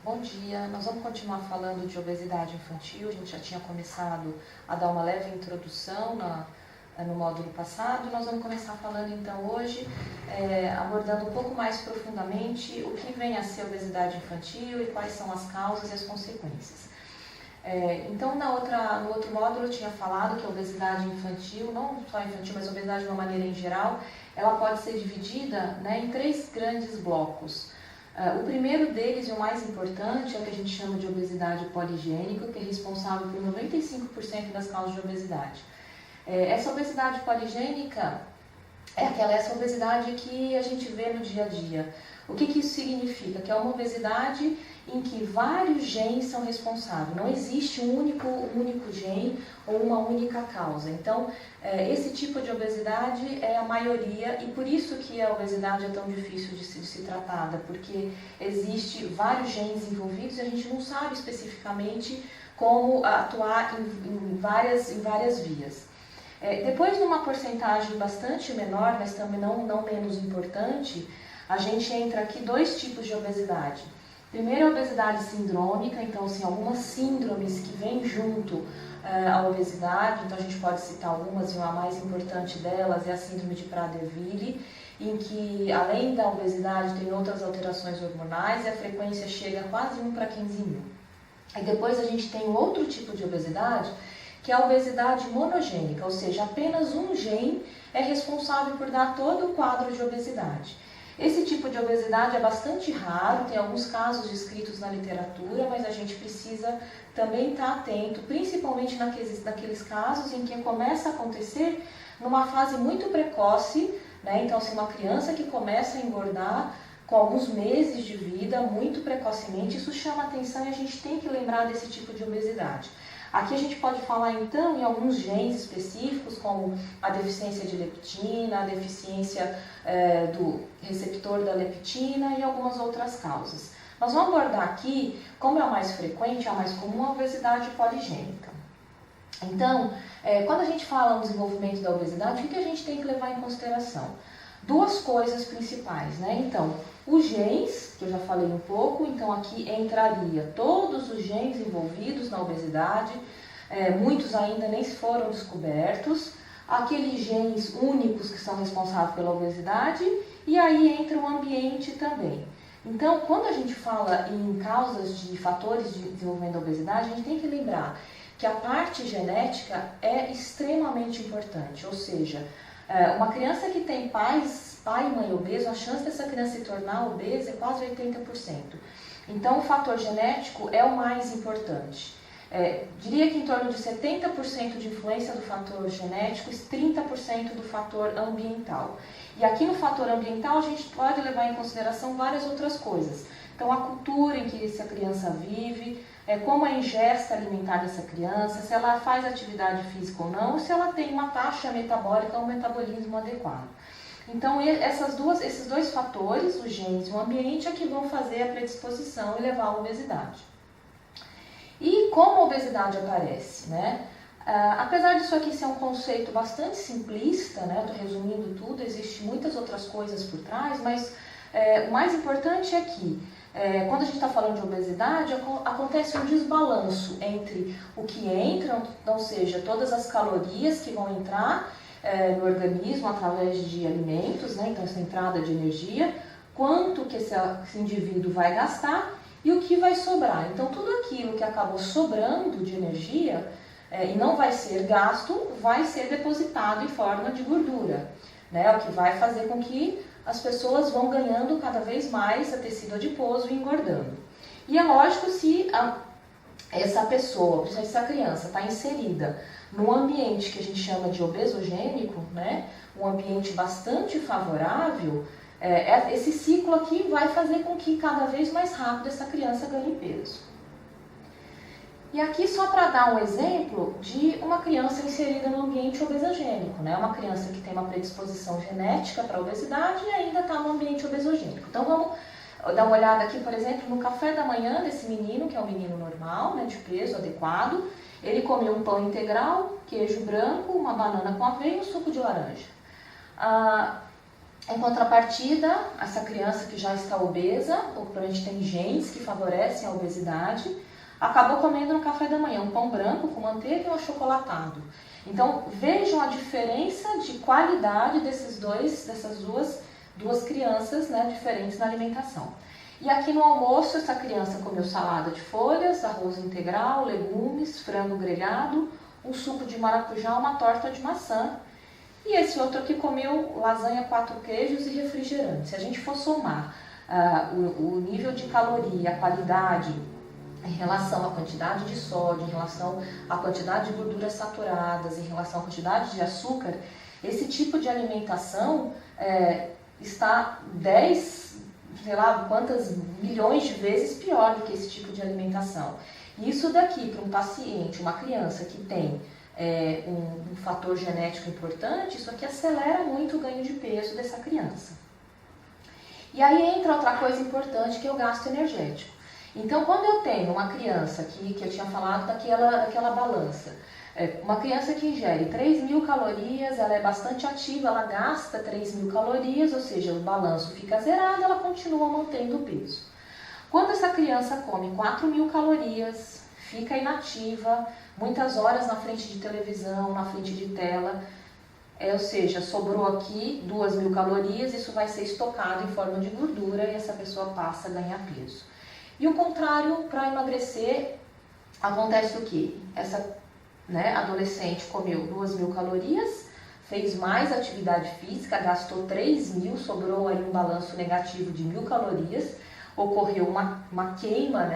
Bom dia, nós vamos continuar falando de obesidade infantil. A gente já tinha começado a dar uma leve introdução no módulo passado. Nós vamos começar falando então hoje, abordando um pouco mais profundamente o que vem a ser obesidade infantil e quais são as causas e as consequências. Então no outro módulo eu tinha falado que a obesidade infantil, não só infantil, mas a obesidade de uma maneira em geral, ela pode ser dividida, em três grandes blocos. O primeiro deles, e o mais importante, é o que a gente chama de obesidade poligênica, que é responsável por 95% das causas de obesidade. Essa obesidade poligênica é essa obesidade que a gente vê no dia a dia. O que isso significa? Que é uma obesidade em que vários genes são responsáveis. Não existe um único gene ou uma única causa. Então, esse tipo de obesidade é a maioria, e por isso que a obesidade é tão difícil de ser tratada, porque existe vários genes envolvidos e a gente não sabe especificamente como atuar em várias vias. Depois, numa porcentagem bastante menor, mas também não menos importante, a gente entra aqui dois tipos de obesidade. Primeiro, a obesidade sindrômica, então assim, algumas síndromes que vêm junto à obesidade, então a gente pode citar algumas, e a mais importante delas é a síndrome de Prader-Willi, em que além da obesidade tem outras alterações hormonais e a frequência chega a quase 1 para 15 mil. E depois a gente tem outro tipo de obesidade, que é a obesidade monogênica, ou seja, apenas um gene é responsável por dar todo o quadro de obesidade. Esse tipo de obesidade é bastante raro, tem alguns casos descritos na literatura, mas a gente precisa também estar atento, principalmente naqueles casos em que começa a acontecer numa fase muito precoce, Então, se uma criança que começa a engordar com alguns meses de vida, muito precocemente, isso chama atenção e a gente tem que lembrar desse tipo de obesidade. Aqui a gente pode falar então em alguns genes específicos, como a deficiência de leptina, a deficiência do receptor da leptina e algumas outras causas. Nós vamos abordar aqui, como é a mais frequente, a mais comum, a obesidade poligênica. Então, quando a gente fala no desenvolvimento da obesidade, o que a gente tem que levar em consideração? Duas coisas principais, Então, os genes, que eu já falei um pouco, então aqui entraria todos os genes envolvidos na obesidade, muitos ainda nem foram descobertos, aqueles genes únicos que são responsáveis pela obesidade, e aí entra o ambiente também. Então, quando a gente fala em causas de fatores de desenvolvimento da obesidade, a gente tem que lembrar que a parte genética é extremamente importante, ou seja, uma criança que tem pai e mãe obeso, a chance dessa criança se tornar obesa é quase 80%. Então, o fator genético é o mais importante. Diria que em torno de 70% de influência do fator genético e 30% do fator ambiental. E aqui no fator ambiental a gente pode levar em consideração várias outras coisas. Então, a cultura em que essa criança vive, como a ingesta alimentar dessa criança, se ela faz atividade física ou não, se ela tem uma taxa metabólica ou um metabolismo adequado. Então, esses dois fatores, os genes e o ambiente, é que vão fazer a predisposição e levar à obesidade. E como a obesidade aparece, Apesar disso aqui ser um conceito bastante simplista, Estou resumindo tudo, existem muitas outras coisas por trás, mas o mais importante é que quando a gente está falando de obesidade, acontece um desbalanço entre o que entra, ou seja, todas as calorias que vão entrar no organismo através de alimentos, Então essa entrada de energia, quanto que esse indivíduo vai gastar e o que vai sobrar. Então tudo aquilo que acabou sobrando de energia e não vai ser gasto, vai ser depositado em forma de gordura, O que vai fazer com que as pessoas vão ganhando cada vez mais a tecido adiposo e engordando. E é lógico, se essa pessoa, principalmente essa criança, está inserida num ambiente que a gente chama de obesogênico, Um ambiente bastante favorável, esse ciclo aqui vai fazer com que cada vez mais rápido essa criança ganhe peso. E aqui só para dar um exemplo de uma criança inserida no ambiente obesogênico, Uma criança que tem uma predisposição genética para a obesidade e ainda está no ambiente obesogênico. Então vamos dar uma olhada aqui, por exemplo, no café da manhã desse menino, que é um menino normal, de peso adequado. Ele comeu um pão integral, queijo branco, uma banana com aveia e um suco de laranja. Em contrapartida, essa criança que já está obesa, ou provavelmente tem genes que favorecem a obesidade, acabou comendo no café da manhã um pão branco com manteiga e um achocolatado. Então vejam a diferença de qualidade dessas duas crianças, né, diferentes na alimentação. E aqui no almoço essa criança comeu salada de folhas, arroz integral, legumes, frango grelhado, um suco de maracujá, uma torta de maçã. E esse outro aqui comeu lasanha 4 queijos e refrigerante. Se a gente for somar o nível de caloria, a qualidade, em relação à quantidade de sódio, em relação à quantidade de gorduras saturadas, em relação à quantidade de açúcar, esse tipo de alimentação está 10, sei lá quantas milhões de vezes pior do que esse tipo de alimentação. Isso daqui para um paciente, uma criança que tem um fator genético importante, isso aqui acelera muito o ganho de peso dessa criança. E aí entra outra coisa importante, que é o gasto energético. Então, quando eu tenho uma criança aqui, que eu tinha falado daquela balança, uma criança que ingere 3.000 calorias, ela é bastante ativa, ela gasta 3.000 calorias, ou seja, o balanço fica zerado, ela continua mantendo o peso. Quando essa criança come 4.000 calorias, fica inativa, muitas horas na frente de televisão, na frente de tela, ou seja, sobrou aqui 2.000 calorias, isso vai ser estocado em forma de gordura e essa pessoa passa a ganhar peso. E o contrário, para emagrecer, acontece o quê? Essa adolescente comeu 2.000 calorias, fez mais atividade física, gastou 3.000, sobrou aí um balanço negativo de 1.000 calorias, ocorreu uma queima,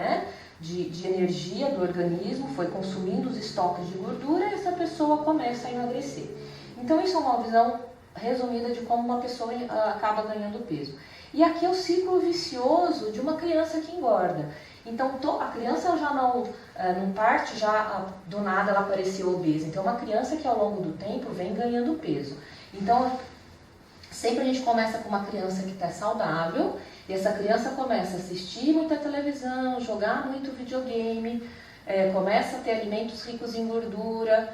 de energia do organismo, foi consumindo os estoques de gordura e essa pessoa começa a emagrecer. Então isso é uma visão resumida de como uma pessoa acaba ganhando peso. E aqui é o ciclo vicioso de uma criança que engorda. Então a criança já não parte, já do nada ela apareceu obesa. Então é uma criança que ao longo do tempo vem ganhando peso. Então sempre a gente começa com uma criança que está saudável, e essa criança começa a assistir muita televisão, jogar muito videogame, começa a ter alimentos ricos em gordura,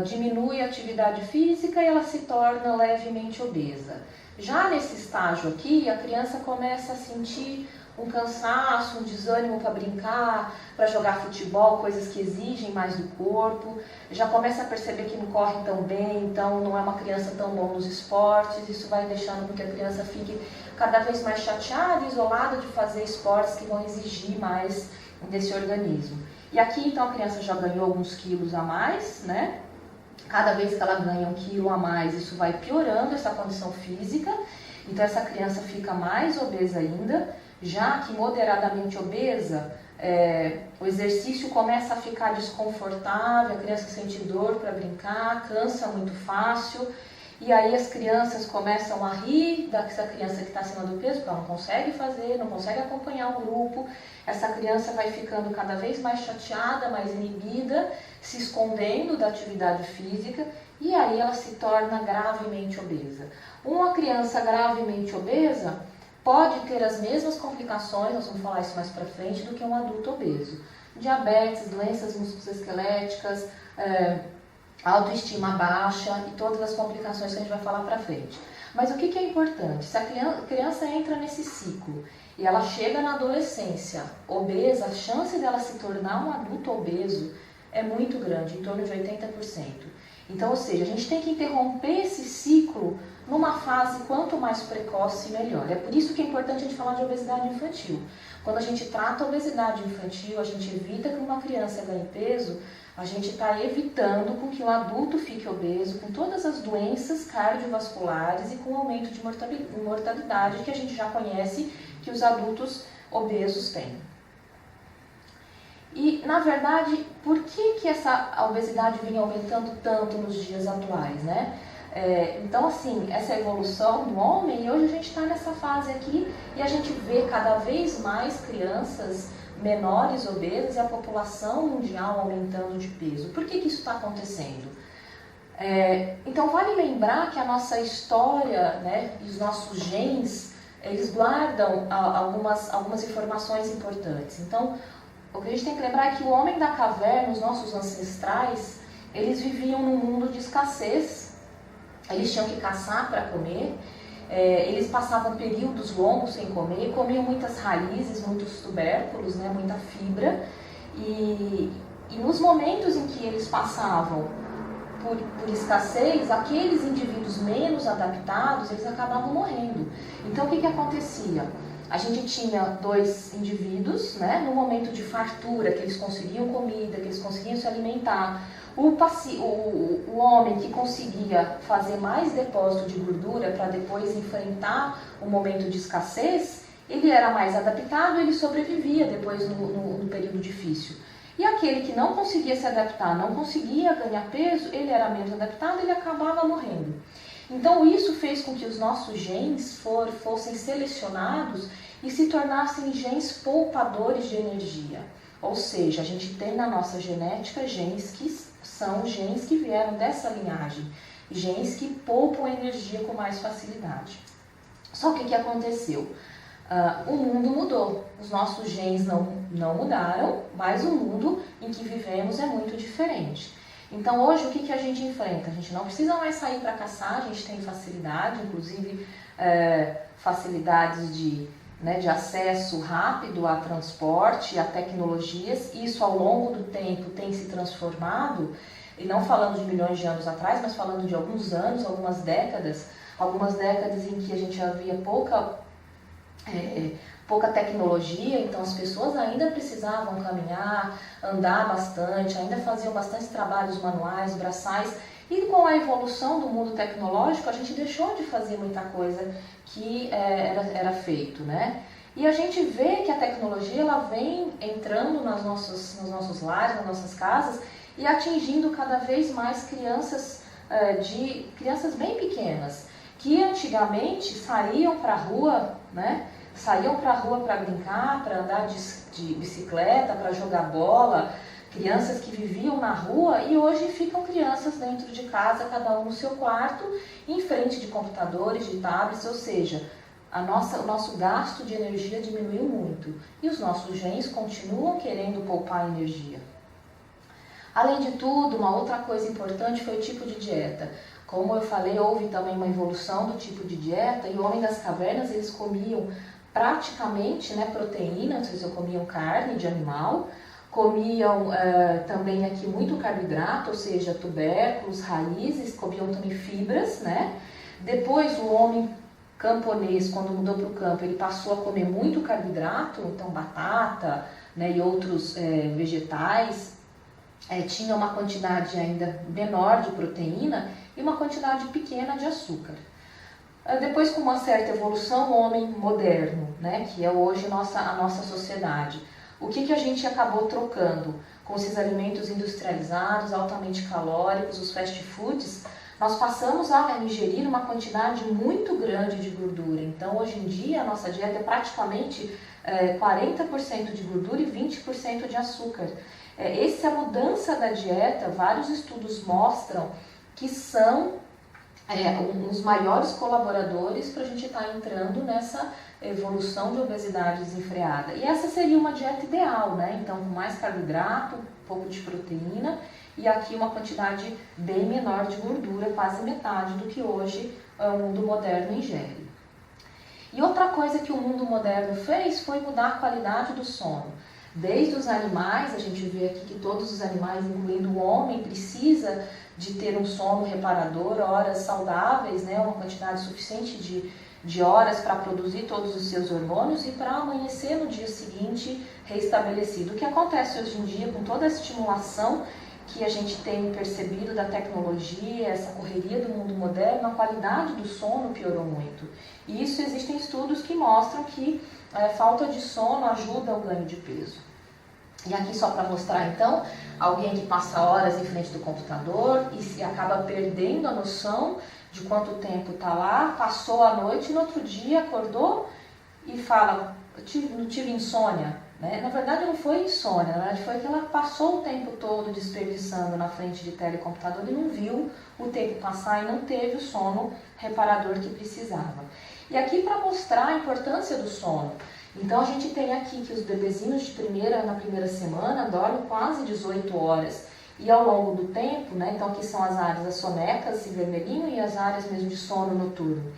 diminui a atividade física e ela se torna levemente obesa. Já nesse estágio aqui, a criança começa a sentir um cansaço, um desânimo para brincar, para jogar futebol, coisas que exigem mais do corpo. Já começa a perceber que não corre tão bem, então não é uma criança tão boa nos esportes. Isso vai deixando com que a criança fique cada vez mais chateada, isolada de fazer esportes que vão exigir mais desse organismo. E aqui então a criança já ganhou alguns quilos a mais, Cada vez que ela ganha 1 quilo a mais, isso vai piorando essa condição física. Então essa criança fica mais obesa ainda. Já que moderadamente obesa, o exercício começa a ficar desconfortável, a criança sente dor para brincar, cansa muito fácil. E aí as crianças começam a rir dessa criança que está acima do peso, porque ela não consegue fazer, não consegue acompanhar o grupo. Essa criança vai ficando cada vez mais chateada, mais inibida, se escondendo da atividade física, e aí ela se torna gravemente obesa. Uma criança gravemente obesa pode ter as mesmas complicações, nós vamos falar isso mais para frente, do que um adulto obeso. Diabetes, doenças musculoesqueléticas, autoestima baixa e todas as complicações que a gente vai falar para frente. Mas o que é importante? Se a criança entra nesse ciclo e ela chega na adolescência obesa, a chance dela se tornar um adulto obeso é muito grande, em torno de 80%. Então, ou seja, a gente tem que interromper esse ciclo numa fase quanto mais precoce, melhor. É por isso que é importante a gente falar de obesidade infantil. Quando a gente trata a obesidade infantil, a gente evita que uma criança ganhe peso, a gente está evitando com que um adulto fique obeso, com todas as doenças cardiovasculares e com o aumento de mortalidade que a gente já conhece que os adultos obesos têm. E, na verdade, por que a obesidade vem aumentando tanto nos dias atuais, Então, assim, essa evolução do homem, e hoje a gente está nessa fase aqui e a gente vê cada vez mais crianças menores obesas e a população mundial aumentando de peso. Por que isso está acontecendo? Então, vale lembrar que a nossa história, e os nossos genes, eles guardam algumas informações importantes. Então, o que a gente tem que lembrar é que o homem da caverna, os nossos ancestrais, eles viviam num mundo de escassez, eles tinham que caçar para comer, Eles passavam períodos longos sem comer, comiam muitas raízes, muitos tubérculos, né, muita fibra, e nos momentos em que eles passavam por escassez, aqueles indivíduos menos adaptados, eles acabavam morrendo. Então, o que acontecia? A gente tinha 2 indivíduos, né, no momento de fartura, que eles conseguiam comida, que eles conseguiam se alimentar. O homem que conseguia fazer mais depósito de gordura para depois enfrentar o momento de escassez, ele era mais adaptado, ele sobrevivia depois no período difícil. E aquele que não conseguia se adaptar, não conseguia ganhar peso, ele era menos adaptado, ele acabava morrendo. Então isso fez com que os nossos genes fossem selecionados e se tornassem genes poupadores de energia. Ou seja, a gente tem na nossa genética genes que são genes que vieram dessa linhagem, genes que poupam energia com mais facilidade. Só que o que aconteceu? O mundo mudou, os nossos genes não mudaram, mas o mundo em que vivemos é muito diferente. Então hoje o que a gente enfrenta? A gente não precisa mais sair para caçar, a gente tem facilidade, inclusive facilidades de acesso rápido a transporte, a tecnologias. Isso ao longo do tempo tem se transformado, e não falando de milhões de anos atrás, mas falando de alguns anos, algumas décadas em que a gente havia pouca tecnologia, então as pessoas ainda precisavam caminhar, andar bastante, ainda faziam bastante trabalhos manuais, braçais, e com a evolução do mundo tecnológico a gente deixou de fazer muita coisa que era feito, né? E a gente vê que a tecnologia ela vem entrando nos nossos lares, nas nossas casas e atingindo cada vez mais crianças bem pequenas, que antigamente saíam para a rua, né? Saíam para a rua para brincar, para andar de bicicleta, para jogar bola, crianças que viviam na rua, e hoje ficam crianças dentro de casa, cada um no seu quarto, em frente de computadores, de tablets, ou seja, o nosso gasto de energia diminuiu muito e os nossos genes continuam querendo poupar energia. Além de tudo, uma outra coisa importante foi o tipo de dieta. Como eu falei, houve também uma evolução do tipo de dieta, e o homem das cavernas, eles comiam praticamente proteínas, eles comiam carne de animal, comiam também aqui muito carboidrato, ou seja, tubérculos, raízes, comiam também fibras, né? Depois o homem camponês, quando mudou para o campo, ele passou a comer muito carboidrato, então batata, né, e outros vegetais, tinha uma quantidade ainda menor de proteína e uma quantidade pequena de açúcar. Depois, com uma certa evolução, o homem moderno, né, que é hoje a nossa sociedade, o que a gente acabou trocando? Com esses alimentos industrializados, altamente calóricos, os fast foods, nós passamos a ingerir uma quantidade muito grande de gordura. Então, hoje em dia, a nossa dieta é praticamente 40% de gordura e 20% de açúcar. Essa mudança da dieta, vários estudos mostram que são os maiores colaboradores para a gente estar entrando nessa evolução de obesidade desenfreada. E essa seria uma dieta ideal, né? Então, com mais carboidrato, um pouco de proteína e aqui uma quantidade bem menor de gordura, quase metade do que hoje o mundo moderno ingere. E outra coisa que o mundo moderno fez foi mudar a qualidade do sono. Desde os animais, a gente vê aqui que todos os animais, incluindo o homem, precisa de ter um sono reparador, horas saudáveis, né, uma quantidade suficiente de horas para produzir todos os seus hormônios e para amanhecer no dia seguinte reestabelecido. O que acontece hoje em dia com toda a estimulação que a gente tem percebido da tecnologia, essa correria do mundo moderno, a qualidade do sono piorou muito. E isso existem estudos que mostram que falta de sono ajuda ao ganho de peso. E aqui só para mostrar então, alguém que passa horas em frente do computador e se acaba perdendo a noção de quanto tempo está lá, passou a noite e no outro dia acordou e fala, não tive insônia. Né? Na verdade não foi insônia, na verdade foi que ela passou o tempo todo desperdiçando na frente de telecomputador e não viu o tempo passar e não teve o sono reparador que precisava. E aqui para mostrar a importância do sono. Então a gente tem aqui que os bebezinhos na primeira semana dormem quase 18 horas. E ao longo do tempo, né, então aqui são as áreas das sonecas em vermelhinho e as áreas mesmo de sono noturno.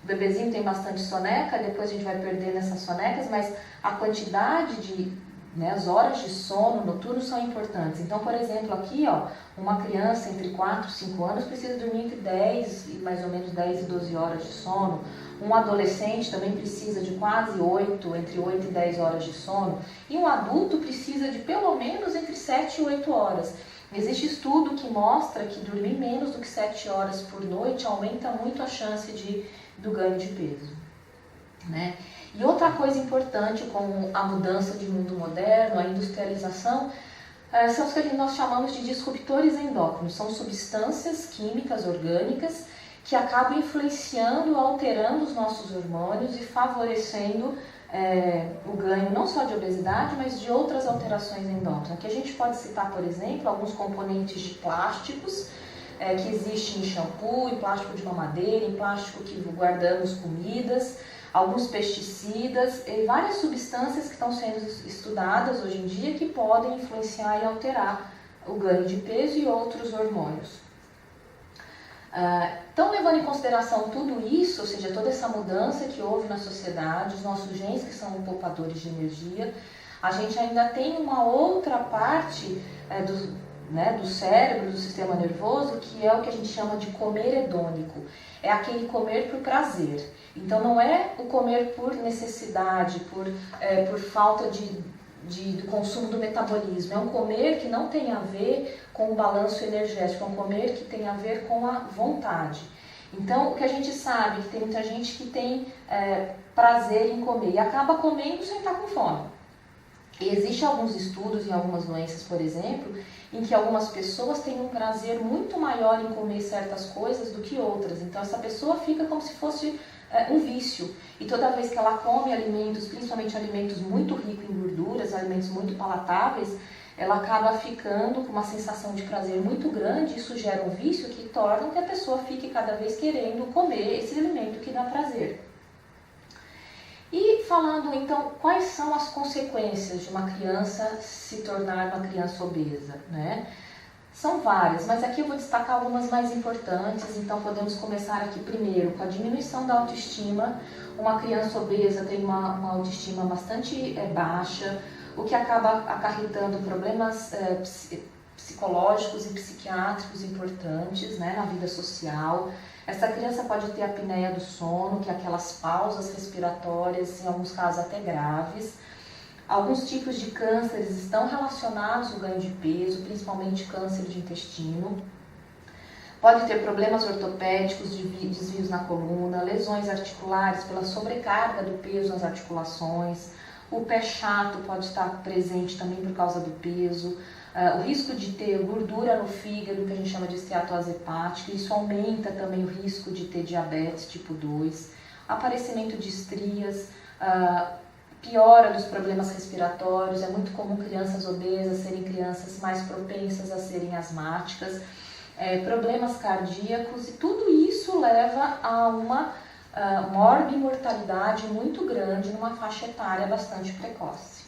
o bebezinho tem bastante soneca, depois a gente vai perdendo essas sonecas, mas a quantidade de, né, as horas de sono noturno são importantes. Então, por exemplo, aqui, ó, uma criança entre 4 e 5 anos precisa dormir entre 10 e mais ou menos 10 e 12 horas de sono. Um adolescente também precisa de quase 8, entre 8 e 10 horas de sono. E um adulto precisa de pelo menos entre 7 e 8 horas. Existe estudo que mostra que dormir menos do que 7 horas por noite aumenta muito a chance do ganho de peso, né? E outra coisa importante com a mudança de mundo moderno, a industrialização, são os que nós chamamos de disruptores endócrinos. São substâncias químicas orgânicas que acabam influenciando, alterando os nossos hormônios e favorecendo o ganho não só de obesidade, mas de outras alterações endócrinas. Aqui a gente pode citar, por exemplo, alguns componentes de plásticos que existem em shampoo, em plástico de mamadeira, em plástico que guardamos comidas, alguns pesticidas e várias substâncias que estão sendo estudadas hoje em dia que podem influenciar e alterar o ganho de peso e outros hormônios. Então, levando em consideração tudo isso, ou seja, toda essa mudança que houve na sociedade, os nossos genes que são poupadores de energia, a gente ainda tem uma outra parte do cérebro, do sistema nervoso, que é o que a gente chama de comer hedônico. É aquele comer por prazer. Então, não é o comer por necessidade, por falta do consumo do metabolismo. É um comer que não tem a ver com o balanço energético, é um comer que tem a ver com a vontade. Então, o que a gente sabe é que tem muita gente que tem prazer em comer e acaba comendo sem estar com fome. E existem alguns estudos em algumas doenças, por exemplo, em que algumas pessoas têm um prazer muito maior em comer certas coisas do que outras. Então, essa pessoa fica como se fosse um vício. E toda vez que ela come alimentos, principalmente alimentos muito ricos em gorduras, alimentos muito palatáveis, ela acaba ficando com uma sensação de prazer muito grande. Isso gera um vício que torna que a pessoa fique cada vez querendo comer esse alimento que dá prazer. E falando então, quais são as consequências de uma criança se tornar uma criança obesa, né? São várias, mas aqui eu vou destacar algumas mais importantes. Então podemos começar aqui primeiro com a diminuição da autoestima. Uma criança obesa tem uma autoestima bastante baixa, o que acaba acarretando problemas psicológicos e psiquiátricos importantes, né, na vida social. Essa criança pode ter apneia do sono, que é aquelas pausas respiratórias, em alguns casos até graves. Alguns tipos de cânceres estão relacionados ao ganho de peso, principalmente câncer de intestino. Pode ter problemas ortopédicos, desvios na coluna, lesões articulares pela sobrecarga do peso nas articulações. O pé chato pode estar presente também por causa do peso. O risco de ter gordura no fígado, que a gente chama de esteatose hepática, isso aumenta também o risco de ter diabetes tipo 2. Aparecimento de estrias, piora dos problemas respiratórios. É muito comum crianças obesas serem crianças mais propensas a serem asmáticas, problemas cardíacos, e tudo isso leva a uma morbimortalidade muito grande numa faixa etária bastante precoce.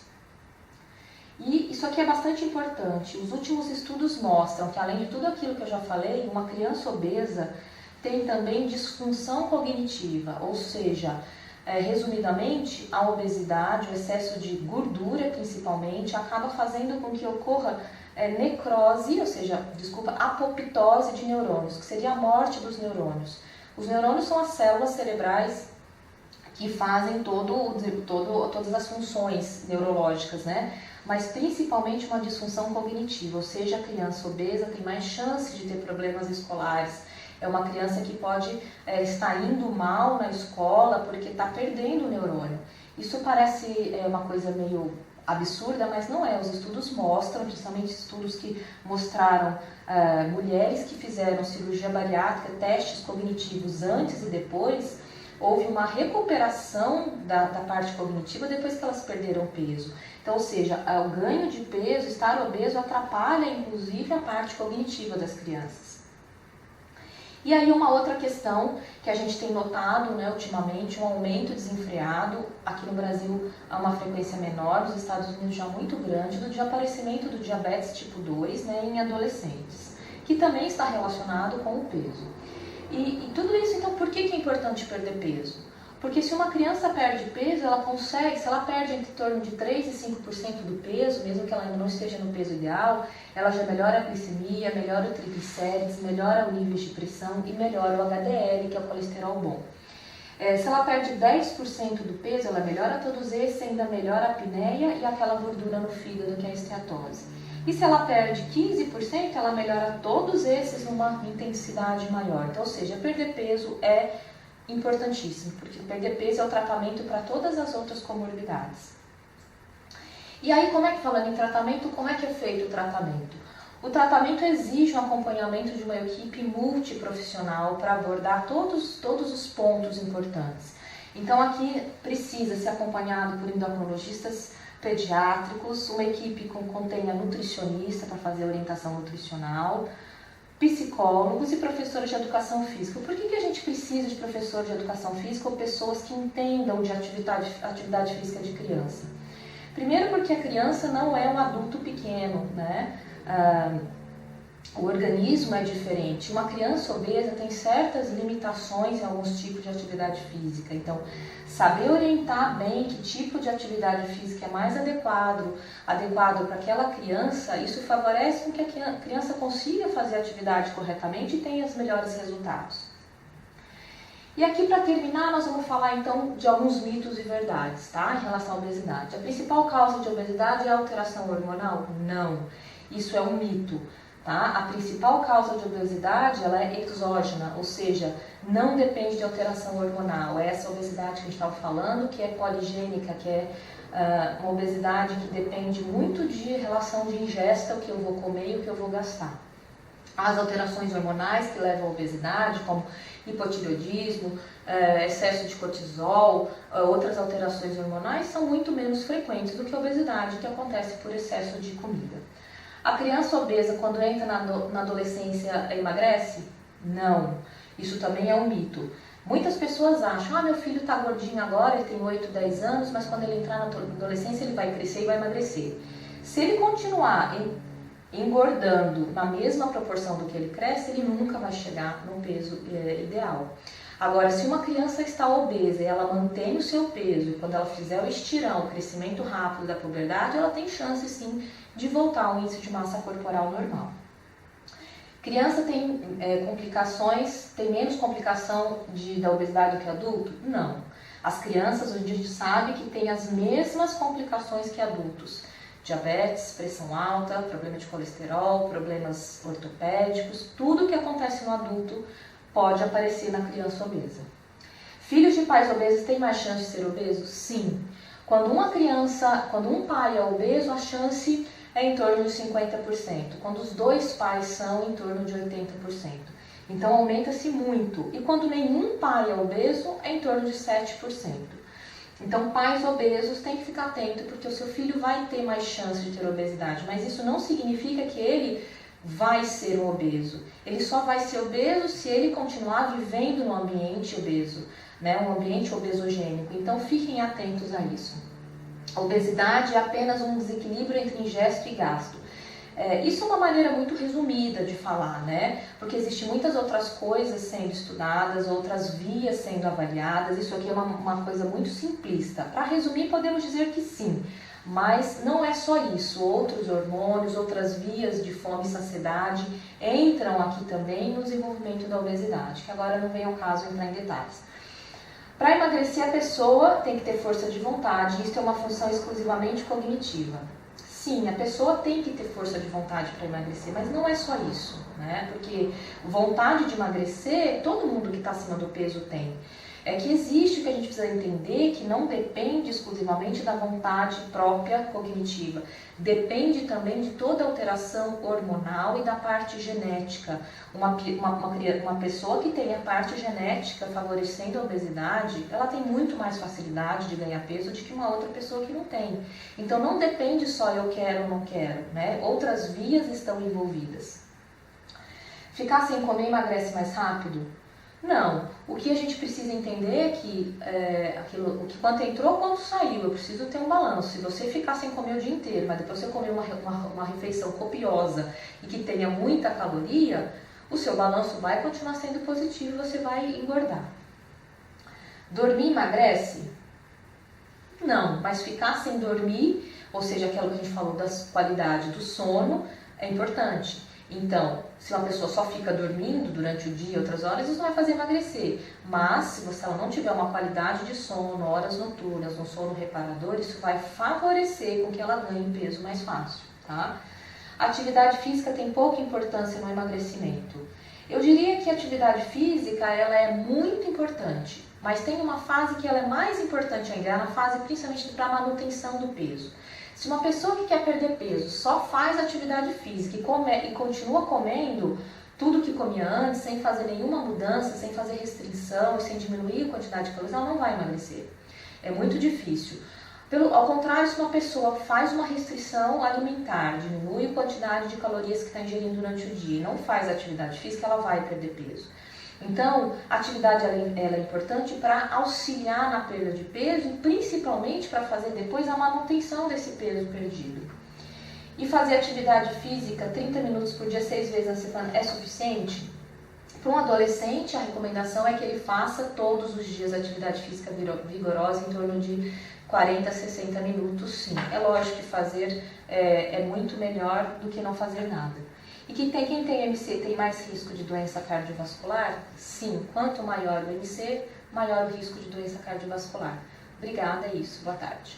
E isso aqui é bastante importante. Os últimos estudos mostram que, além de tudo aquilo que eu já falei, uma criança obesa tem também disfunção cognitiva, ou seja, resumidamente, a obesidade, o excesso de gordura principalmente, acaba fazendo com que ocorra necrose, ou seja, apoptose de neurônios, que seria a morte dos neurônios. Os neurônios são as células cerebrais que fazem todas as funções neurológicas, né? Mas principalmente uma disfunção cognitiva, ou seja, a criança obesa tem mais chance de ter problemas escolares. É uma criança que pode estar indo mal na escola porque está perdendo o neurônio. Isso parece uma coisa meio absurda, mas não é. Os estudos mostram, principalmente estudos que mostraram mulheres que fizeram cirurgia bariátrica, testes cognitivos antes e depois, houve uma recuperação da parte cognitiva depois que elas perderam peso. Então, ou seja, o ganho de peso, estar obeso, atrapalha inclusive a parte cognitiva das crianças. E aí uma outra questão que a gente tem notado, né, ultimamente, um aumento desenfreado, aqui no Brasil há uma frequência menor, nos Estados Unidos já muito grande, do aparecimento do diabetes tipo 2, né, em adolescentes, que também está relacionado com o peso. E tudo isso, então, por que é importante perder peso? Porque se uma criança perde peso, ela consegue, se ela perde entre torno de 3 e 5% do peso, mesmo que ela ainda não esteja no peso ideal, ela já melhora a glicemia, melhora o triglicérides, melhora o nível de pressão e melhora o HDL, que é o colesterol bom. Se ela perde 10% do peso, ela melhora todos esses, ainda melhora a apneia e aquela gordura no fígado, que é a esteatose. E se ela perde 15%, ela melhora todos esses numa intensidade maior. Então, ou seja, perder peso é importantíssimo, porque perder peso é o tratamento para todas as outras comorbidades. E aí, falando em tratamento, como é que é feito o tratamento? O tratamento exige um acompanhamento de uma equipe multiprofissional para abordar todos os pontos importantes. Então, aqui precisa ser acompanhado por endocrinologistas pediátricos, uma equipe que contenha nutricionista para fazer orientação nutricional, psicólogos e professores de educação física. Por que a gente precisa de professor de educação física ou pessoas que entendam de atividade física de criança? Primeiro porque a criança não é um adulto pequeno, né? O organismo é diferente. Uma criança obesa tem certas limitações em alguns tipos de atividade física. Então, saber orientar bem que tipo de atividade física é mais adequado para aquela criança, isso favorece com que a criança consiga fazer a atividade corretamente e tenha os melhores resultados. E aqui, para terminar, nós vamos falar então de alguns mitos e verdades, tá? Em relação à obesidade. A principal causa de obesidade é a alteração hormonal? Não. Isso é um mito, tá? A principal causa de obesidade, ela é exógena, ou seja, não depende de alteração hormonal. É essa obesidade que a gente estava falando, que é poligênica, que é uma obesidade que depende muito de relação de ingesta, o que eu vou comer e o que eu vou gastar. As alterações hormonais que levam à obesidade, como hipotireoidismo, excesso de cortisol, outras alterações hormonais, são muito menos frequentes do que a obesidade, que acontece por excesso de comida. A criança obesa, quando entra na adolescência, emagrece? Não. Isso também é um mito. Muitas pessoas acham, meu filho está gordinho agora, ele tem 8, 10 anos, mas quando ele entrar na adolescência ele vai crescer e vai emagrecer. Se ele continuar engordando na mesma proporção do que ele cresce, ele nunca vai chegar no peso ideal. Agora, se uma criança está obesa e ela mantém o seu peso, e quando ela fizer o estirão, o crescimento rápido da puberdade, ela tem chance sim de voltar ao índice de massa corporal normal. Criança tem complicações, tem menos complicação da obesidade do que adulto? Não. As crianças, hoje em dia a gente sabe que tem as mesmas complicações que adultos. Diabetes, pressão alta, problema de colesterol, problemas ortopédicos, tudo que acontece no adulto pode aparecer na criança obesa. Filhos de pais obesos têm mais chance de ser obesos? Sim. Quando um pai é obeso, a chance é em torno de 50%. Quando os dois pais são, em torno de 80%. Então aumenta-se muito. E quando nenhum pai é obeso, é em torno de 7%. Então, pais obesos têm que ficar atento, porque o seu filho vai ter mais chance de ter obesidade, mas isso não significa que ele vai ser um obeso. Ele só vai ser obeso se ele continuar vivendo num ambiente obeso, né? Um ambiente obesogênico. Então, fiquem atentos a isso. A obesidade é apenas um desequilíbrio entre ingesto e gasto. Isso é uma maneira muito resumida de falar, né? Porque existem muitas outras coisas sendo estudadas, outras vias sendo avaliadas. Isso aqui é uma coisa muito simplista. Para resumir, podemos dizer que sim, mas não é só isso. Outros hormônios, outras vias de fome e saciedade entram aqui também no desenvolvimento da obesidade, que agora não vem ao caso entrar em detalhes. Para emagrecer, a pessoa tem que ter força de vontade. Isso é uma função exclusivamente cognitiva. Sim, a pessoa tem que ter força de vontade para emagrecer, mas não é só isso, né? Porque vontade de emagrecer, todo mundo que está acima do peso tem. É que existe o que a gente precisa entender, que não depende exclusivamente da vontade própria cognitiva. Depende também de toda alteração hormonal e da parte genética. Uma pessoa que tem a parte genética favorecendo a obesidade, ela tem muito mais facilidade de ganhar peso do que uma outra pessoa que não tem. Então não depende só eu quero ou não quero, né? Outras vias estão envolvidas. Ficar sem comer emagrece mais rápido? Não. O que a gente precisa entender é que o que quanto entrou, quanto saiu. Eu preciso ter um balanço. Se você ficar sem comer o dia inteiro, mas depois você comer uma refeição copiosa e que tenha muita caloria, o seu balanço vai continuar sendo positivo e você vai engordar. Dormir emagrece? Não, mas ficar sem dormir, ou seja, aquilo que a gente falou da qualidade do sono, é importante. Então, se uma pessoa só fica dormindo durante o dia, outras horas, isso não vai fazer emagrecer. Mas, se ela não tiver uma qualidade de sono, horas noturnas, um sono reparador, isso vai favorecer com que ela ganhe peso mais fácil, tá? A atividade física tem pouca importância no emagrecimento. Eu diria que a atividade física, ela é muito importante, mas tem uma fase que ela é mais importante ainda, é a fase principalmente para a manutenção do peso. Se uma pessoa que quer perder peso só faz atividade física e continua comendo tudo que comia antes, sem fazer nenhuma mudança, sem fazer restrição, sem diminuir a quantidade de calorias, ela não vai emagrecer. É muito difícil. Ao contrário, se uma pessoa faz uma restrição alimentar, diminui a quantidade de calorias que está ingerindo durante o dia e não faz atividade física, ela vai perder peso. Então, a atividade ela é importante para auxiliar na perda de peso e principalmente para fazer depois a manutenção desse peso perdido. E fazer atividade física 30 minutos por dia, 6 vezes na semana é suficiente? Para um adolescente, a recomendação é que ele faça todos os dias atividade física vigorosa em torno de 40 a 60 minutos, sim. É lógico que fazer é muito melhor do que não fazer nada. E quem tem MC tem mais risco de doença cardiovascular? Sim. Quanto maior o MC, maior o risco de doença cardiovascular. Obrigada, é isso. Boa tarde.